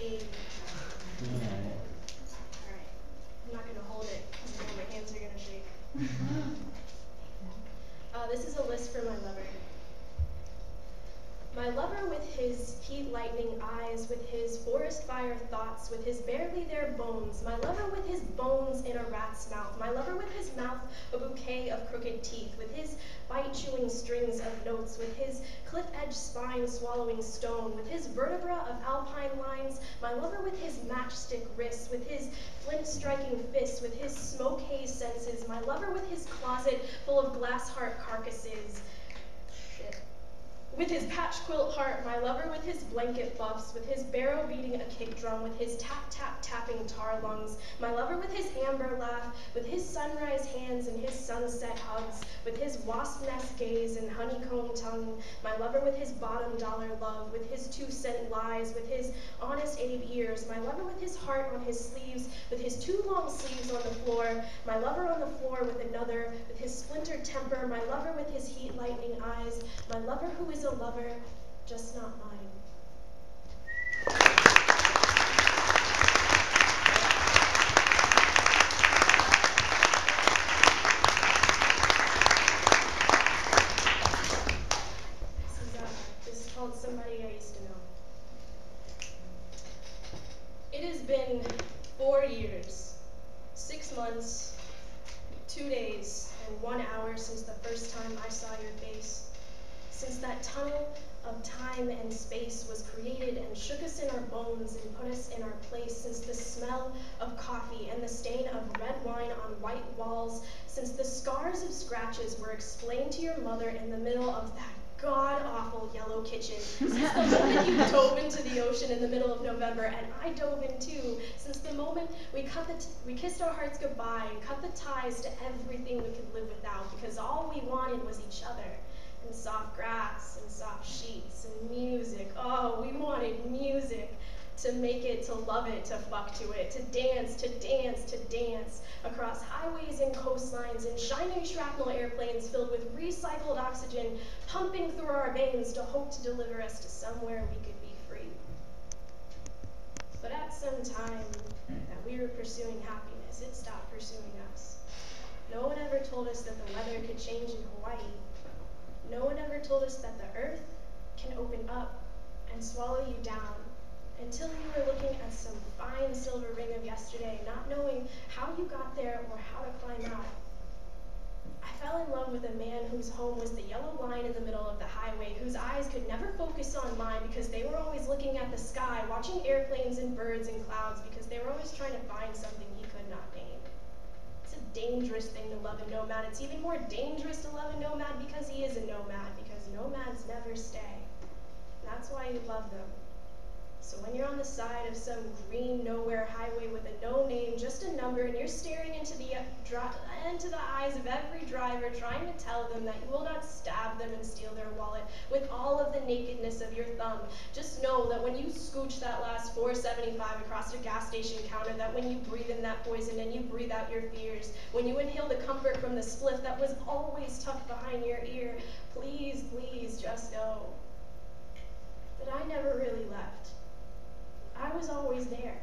cave. Alright, I'm not gonna hold it because I know my hands are gonna shake. This is a list for my lover. My lover with his heat lightning eyes, with his forest fire thoughts, with his barely there bones. My lover with his bones in a rat's mouth. My lover with his mouth a bouquet of crooked teeth, with his bite chewing strings of notes, with his cliff edge spine swallowing stone, with his vertebra of alpine lines. My lover with his matchstick wrists, with his flint striking fists, with his smoke haze senses. My lover with his closet full of glass heart carcasses. With his patch quilt heart, my lover with his blanket buffs, with his barrow beating a kick drum, with his tap tap tapping tar lungs, my lover with his amber laugh, with his sunrise hands and his sunset hugs, with his wasp nest gaze and honeycomb tongue, my lover with his bottom dollar love, with his 2-cent lies, with his honest Abe ears, my lover with his heart on his sleeves, with his 2 long sleeves on the floor, my lover on the floor with another, with his splintered temper, my lover with his heat lightning eyes, my lover who is a lover, just not mine. This is called Somebody I Used to Know. It has been 4 years, 6 months, 2 days, and 1 hour since the first time I saw your face. Since that tunnel of time and space was created and shook us in our bones and put us in our place, since the smell of coffee and the stain of red wine on white walls, since the scars of scratches were explained to your mother in the middle of that god-awful yellow kitchen, since the moment you dove into the ocean in the middle of November, and I dove in too, since the moment we kissed our hearts goodbye and cut the ties to everything we could live without, because all we wanted was each other. And soft grass, and soft sheets, and music. Oh, we wanted music. To make it, to love it, to fuck to it, to dance, to dance, to dance. Across highways and coastlines, and shining shrapnel airplanes filled with recycled oxygen, pumping through our veins to hope to deliver us to somewhere we could be free. But at some time that we were pursuing happiness, it stopped pursuing us. No one ever told us that the weather could change in Hawaii. No one ever told us that the earth can open up and swallow you down, until you were looking at some fine silver ring of yesterday, not knowing how you got there or how to climb out. I fell in love with a man whose home was the yellow line in the middle of the highway, whose eyes could never focus on mine because they were always looking at the sky, watching airplanes and birds and clouds, because they were always trying to find something he could not name. It's a dangerous thing to love a nomad. It's even more dangerous to love a nomad because he is a nomad, because nomads never stay. And that's why you love them. So when you're on the side of some green nowhere highway with a no name, just a number, and you're staring into the eyes of every driver, trying to tell them that you will not stab them and steal their wallet with all of the nakedness of your thumb, just know that when you scooch that last $4.75 across a gas station counter, that when you breathe in that poison and you breathe out your fears, when you inhale the comfort from the spliff that was always tucked behind your ear, please, please just know that I never really left. I was always there,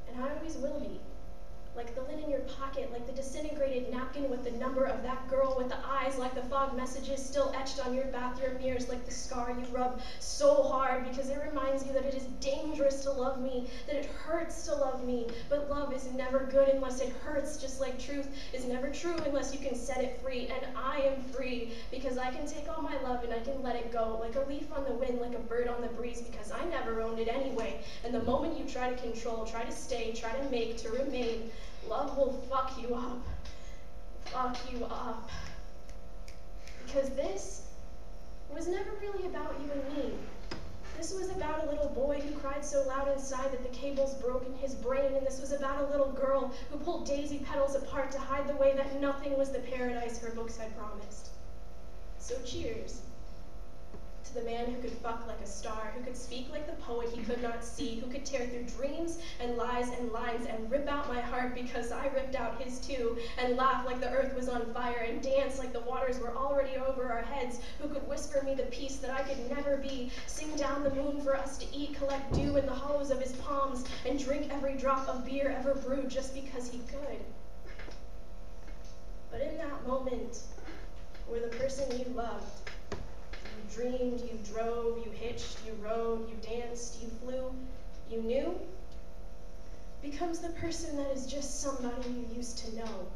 and I always will be. Like the lint in your pocket, like the disintegrated napkin with the number of that girl with the eyes, like the fog messages still etched on your bathroom mirrors, like the scar you rub so hard because it reminds you that it is dangerous to love me, that it hurts to love me, but love is never good unless it hurts, just like truth is never true unless you can set it free, and I am free because I can take all my love and I can let it go, like a leaf on the wind, like a bird on the breeze, because I never owned it anyway, and the moment you try to control, try to stay, try to make, to remain, love will fuck you up. Fuck you up. Because this was never really about you and me. This was about a little boy who cried so loud inside that the cables broke in his brain, and this was about a little girl who pulled daisy petals apart to hide the way that nothing was the paradise her books had promised. So cheers to the man who could fuck like a star, who could speak like the poet he could not see, who could tear through dreams and lies and lines and rip out my heart because I ripped out his too, and laugh like the earth was on fire and dance like the waters were already over our heads, who could whisper me the peace that I could never be, sing down the moon for us to eat, collect dew in the hollows of his palms, and drink every drop of beer ever brewed just because he could. But in that moment, where the person you loved, you dreamed, you drove, you hitched, you rode, you danced, you flew, you knew, becomes the person that is just somebody you used to know.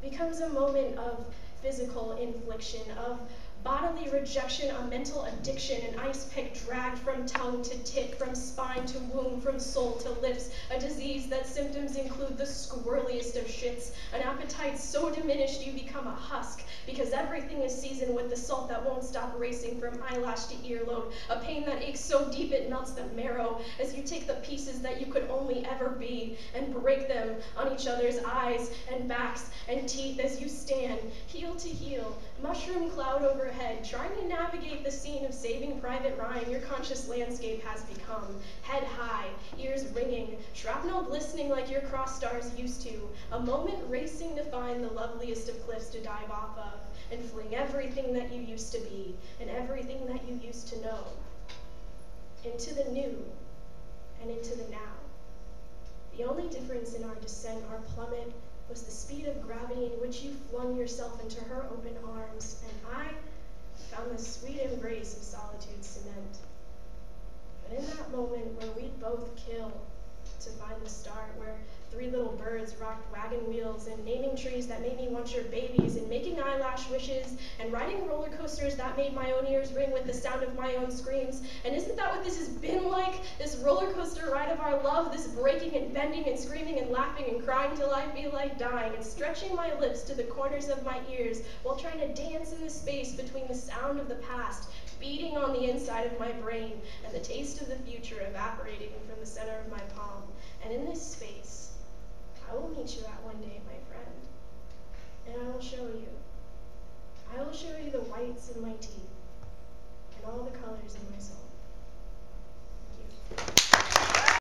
Becomes a moment of physical infliction, of bodily rejection, a mental addiction, an ice pick dragged from tongue to tit, from spine to womb, from soul to lips, a disease that symptoms include the squirreliest of shits, an appetite so diminished you become a husk, because everything is seasoned with the salt that won't stop racing from eyelash to earlobe, a pain that aches so deep it melts the marrow, as you take the pieces that you could only ever be, and break them on each other's eyes and backs and teeth as you stand, heel to heel, mushroom cloud overhead, trying to navigate the scene of Saving Private Ryan your conscious landscape has become. Head high, ears ringing, shrapnel glistening like your cross stars used to, a moment racing to find the loveliest of cliffs to dive off of, and fling everything that you used to be, and everything that you used to know, into the new, and into the now. The only difference in our descent, our plummet, was the speed of gravity in which you flung yourself into her open arms, and I found the sweet embrace of solitude's cement. But in that moment where we'd both kill to find the start, where 3 little birds rocked wagon wheels, and naming trees that made me want your babies, and making eyelash wishes, and riding roller coasters that made my own ears ring with the sound of my own screams. And isn't that what this has been like? This roller coaster ride of our love, this breaking and bending and screaming and laughing and crying till I feel like dying, and stretching my lips to the corners of my ears while trying to dance in the space between the sound of the past beating on the inside of my brain and the taste of the future evaporating from the center of my palm. And in this space, I will meet you at one day, my friend, and I will show you. I will show you the whites of my teeth,